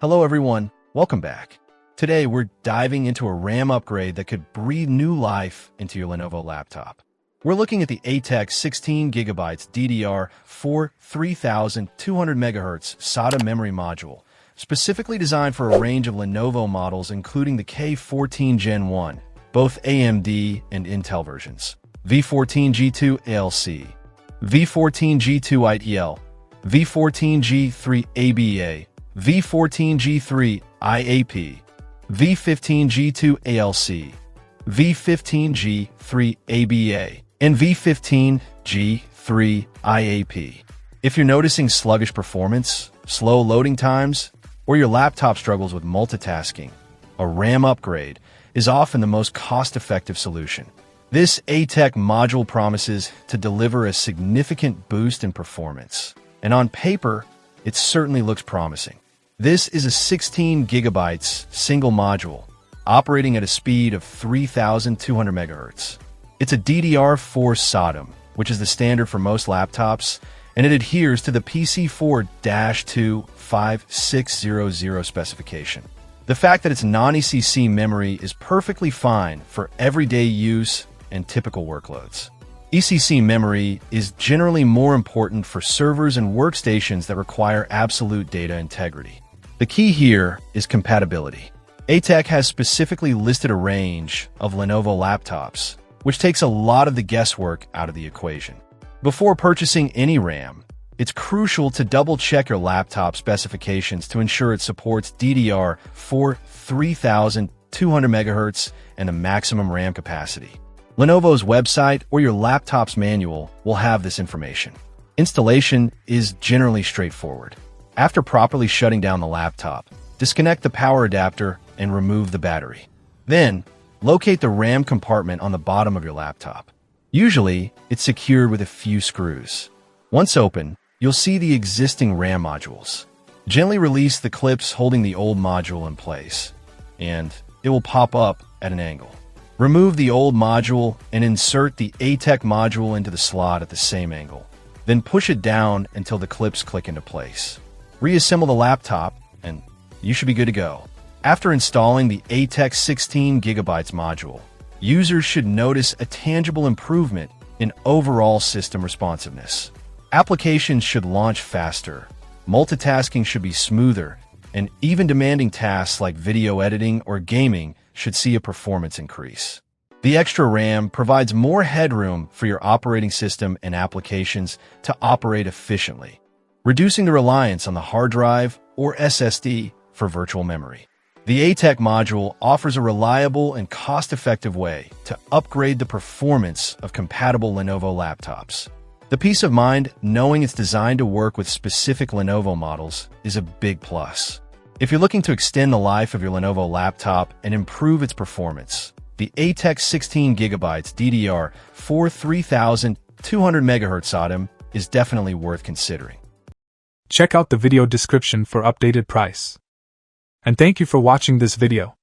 Hello everyone, welcome back. Today we're diving into a RAM upgrade that could breathe new life into your Lenovo laptop. We're looking at the ATEC 16GB DDR4 3200MHz SATA memory module, specifically designed for a range of Lenovo models including the K14 Gen 1, both AMD and Intel versions, V14G2 ALC, V14G2 ITL, V14G3 ABA, V14G3 IAP, V15G2 ALC, V15G3 ABA, and V15G3 IAP. If you're noticing sluggish performance, slow loading times, or your laptop struggles with multitasking, a RAM upgrade is often the most cost-effective solution. This ATEC module promises to deliver a significant boost in performance, and on paper, it certainly looks promising. This is a 16GB single module, operating at a speed of 3200 MHz. It's a DDR4 SATA, which is the standard for most laptops, and it adheres to the PC4-25600 specification. The fact that it's non-ECC memory is perfectly fine for everyday use and typical workloads. ECC memory is generally more important for servers and workstations that require absolute data integrity. The key here is compatibility. ATEC has specifically listed a range of Lenovo laptops, which takes a lot of the guesswork out of the equation. Before purchasing any RAM, it's crucial to double-check your laptop specifications to ensure it supports DDR4 3200 MHz and a maximum RAM capacity. Lenovo's website or your laptop's manual will have this information. Installation is generally straightforward. After properly shutting down the laptop, disconnect the power adapter and remove the battery. Then, locate the RAM compartment on the bottom of your laptop. Usually, it's secured with a few screws. Once open, you'll see the existing RAM modules. Gently release the clips holding the old module in place, and it will pop up at an angle. Remove the old module and insert the ATEC module into the slot at the same angle. Then push it down until the clips click into place. Reassemble the laptop, and you should be good to go. After installing the ATEC 16GB module, users should notice a tangible improvement in overall system responsiveness. Applications should launch faster, multitasking should be smoother, and even demanding tasks like video editing or gaming should see a performance increase. The extra RAM provides more headroom for your operating system and applications to operate efficiently, reducing the reliance on the hard drive or SSD for virtual memory. The ATEC module offers a reliable and cost-effective way to upgrade the performance of compatible Lenovo laptops. The peace of mind knowing it's designed to work with specific Lenovo models is a big plus. If you're looking to extend the life of your Lenovo laptop and improve its performance, the ATEC 16GB DDR4 3200 MHz SATA is definitely worth considering. Check out the video description for updated price. And thank you for watching this video.